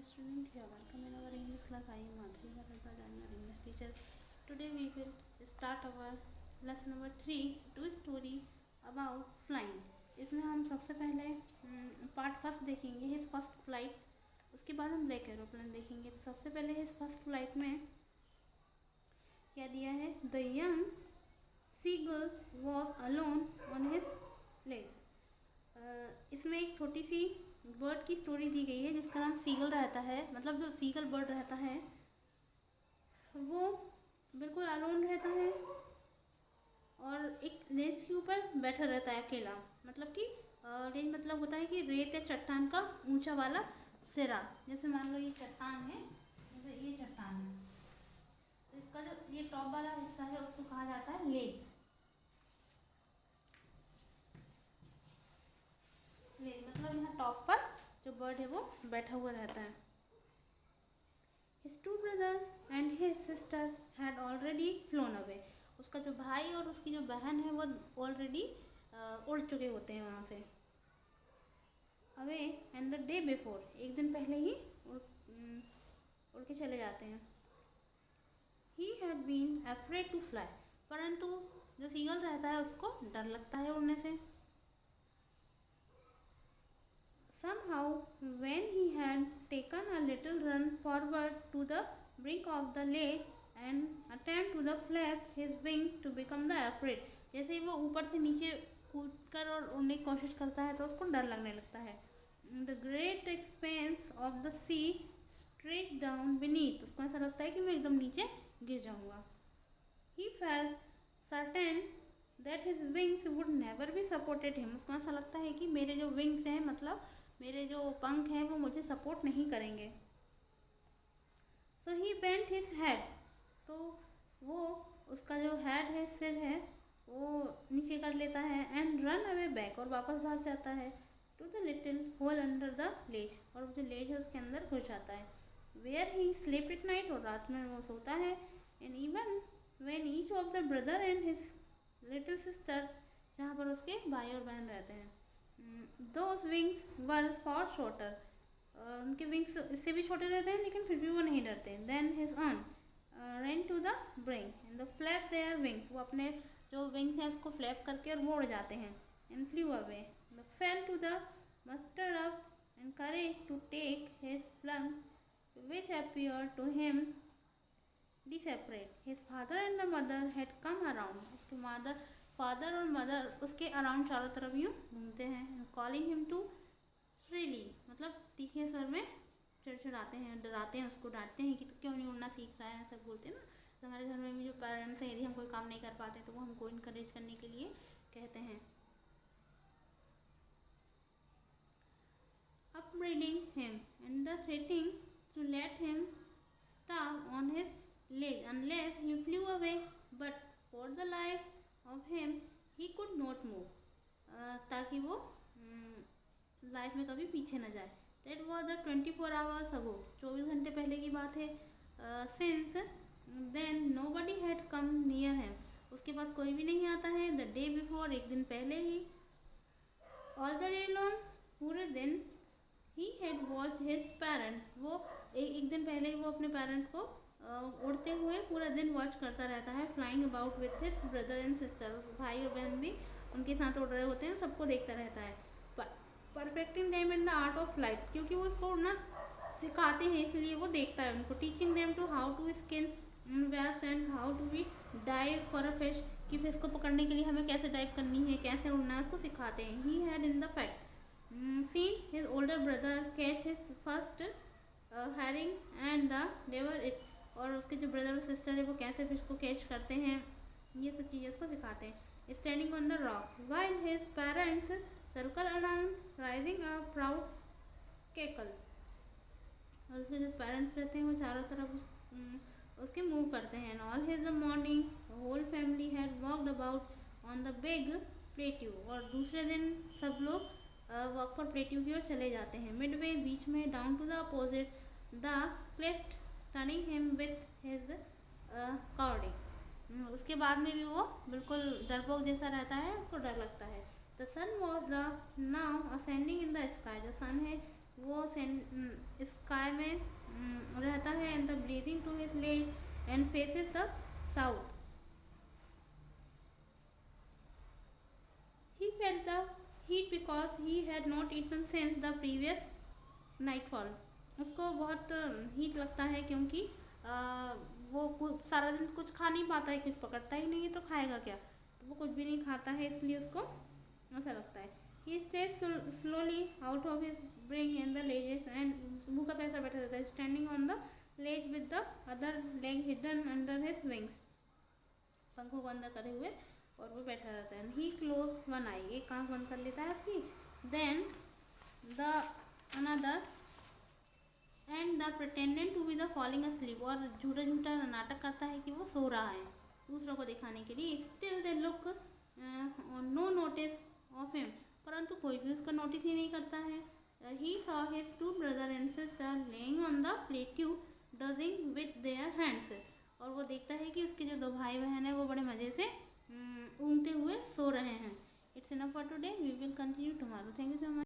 student, you are welcome in our English class. I am Madhuri Bharadwaj, I am your English teacher. Today we will start our lesson number 3, two story about flying. इसमें हम सबसे पहले part first देखेंगे, his first flight. उसके बाद हम black aeroplane देखेंगे. तो सबसे पहले हिज फर्स्ट फ्लाइट में क्या दिया है? The young seagull was alone on his लेग. इसमें एक छोटी सी बर्ड की स्टोरी दी गई है जिसका नाम सीगल रहता है. मतलब जो सीगल बर्ड रहता है वो बिल्कुल अलोन रहता है और एक लेज के ऊपर बैठा रहता है अकेला. मतलब कि लेज मतलब होता है कि रेत या चट्टान का ऊंचा वाला सिरा. जैसे मान लो ये चट्टान है, जैसे ये चट्टान है, तो इसका जो ये टॉप वाला हिस्सा है उसको कहा जाता है लेज. मतलब यहाँ टॉप पर जो बर्ड है वो बैठा हुआ रहता है. His two brother and his sister had already flown away. उसका जो भाई और उसकी जो बहन है वो ऑलरेडी उड़ चुके होते हैं वहाँ से. Away and the day before, एक दिन पहले ही उड़ के चले जाते हैं. He had been afraid to fly. परंतु जो सीगल रहता है उसको डर लगता है उड़ने से. Somehow, when he had taken a little run forward to the brink of the ledge and attempt to the flap his wing to become the afraid. जैसे ही वो ऊपर से नीचे कूद कर और उड़ने की कोशिश करता है तो उसको डर लगने लगता है. The great expanse of the sea stretched down beneath. उसको ऐसा लगता है कि मैं एकदम नीचे गिर जाऊंगा. He felt certain that his wings would never be supported him. उसको ऐसा लगता है कि मेरे जो wings हैं, मतलब मेरे जो पंख हैं वो मुझे सपोर्ट नहीं करेंगे. So he bent his head. तो वो उसका जो हेड है, सिर है, वो नीचे कर लेता है. एंड रन अवे बैक, और वापस भाग जाता है. To the little hole under the ledge, और जो लेज है उसके अंदर घुस जाता है. Where he sleep at night, और रात में वो सोता है. And even when each of the brother and his little sister, जहाँ पर उसके भाई और बहन रहते हैं, those wings were far shorter. उनके विंग्स इससे भी छोटे रहते हैं लेकिन फिर भी वो नहीं डरते. Then his aunt ran to the brink and the flap their wings. वो अपने जो विंग्स हैं उसको फ्लैप करके और वो उड़ जाते हैं. And flew away. The fell to the muster up and courage to take his plunge, which appeared to him desperate. His father and the mother had come around. उसके फादर और मदर उसके around चारों तरफ यूँ घूमते हैं. Calling him to श्रीली, मतलब तीखे स्वर में चिड़चिड़ाते हैं, डराते हैं उसको, डांटते हैं कि तो क्यों नहीं उड़ना सीख रहा है, ऐसा बोलते हैं ना. तो हमारे घर में भी जो पेरेंट्स हैं, यदि हम कोई काम नहीं कर पाते तो वो हमको इनकरेज करने के लिए कहते हैं. upbraiding him and the threatening to let him starve on his leg unless he flew away, but for the life of him he could not move. ताकि वो लाइफ में कभी पीछे न जाए. That was the 24 hours ago. 24 घंटे पहले की बात है. Since then nobody had come near him. उसके पास कोई भी नहीं आता है. The day before, एक दिन पहले ही. All the day long, पूरे दिन he had watched his parents. वो एक दिन पहले ही वो अपने पेरेंट्स को उड़ते हुए पूरा दिन वॉच करता रहता है. Flying about with his brother and sister. भाई और बहन भी उनके साथ उड़ रहे होते हैं, सबको देखता रहता है. Perfecting them in the art of flight, क्योंकि वो उसको उड़ना सिखाते हैं इसलिए वो देखता है उनको. Teaching them to how to skin webs and how to be dive for a fish, कि फिश को पकड़ने के लिए हमें कैसे डाइव करनी है, कैसे उड़ना है, उसको सिखाते हैं. He had in the fact seen his older brother catch his first herring and the devour it. और उसके जो ब्रदर और सिस्टर है वो कैसे फिश को कैच करते हैं, ये सब चीज़ें उसको सिखाते हैं. Standing on the rock while his parents circle around raising a proud cackle. और उसके जो पेरेंट्स रहते हैं वो चारों तरफ उसके मूव करते हैं. All his the morning whole family had walked about on the big plateau. और दूसरे दिन सब लोग वॉक पर प्लेट्यू की ओर चले जाते हैं. मिडवे, बीच में. Down to the opposite the cliff, turning him with his cordy. उसके बाद में भी वो बिल्कुल डरपोक जैसा रहता है, उसको डर लगता है. The sun was the now ascending in the sky. जो सन है वो स्काई में रहता है and the breathing to his leg and faces the south. He felt the heat because he had not eaten since the previous nightfall. उसको बहुत heat लगता है क्योंकि वो सारा दिन कुछ खा नहीं पाता है, कुछ पकड़ता ही नहीं है तो खाएगा क्या, तो वो कुछ भी नहीं खाता है इसलिए उसको ऐसा लगता है. He steps slowly out of his bring in the ledges and भूखा पैसा बैठा रहता है, standing on the ledge with the other leg hidden under his wings. पंखों को अंदर करे हुए और वो बैठा रहता है. ही क्लोज वन आई, एक आंख बंद कर लेता है उसकी. Then the another and the pretendant to be the falling asleep, और झूठा झूठा नाटक करता है कि वो सो रहा है दूसरों को दिखाने के लिए. Still they look no notice of him, परंतु कोई भी उसका नोटिस ही नहीं करता है. He saw his two brother and sister lying on the plateau dozing with their hands, और वो देखता है कि उसके जो दो भाई बहन है वो बड़े मज़े से ऊँगते हुए सो रहे हैं. It's enough for today, we will continue tomorrow. Thank you so much.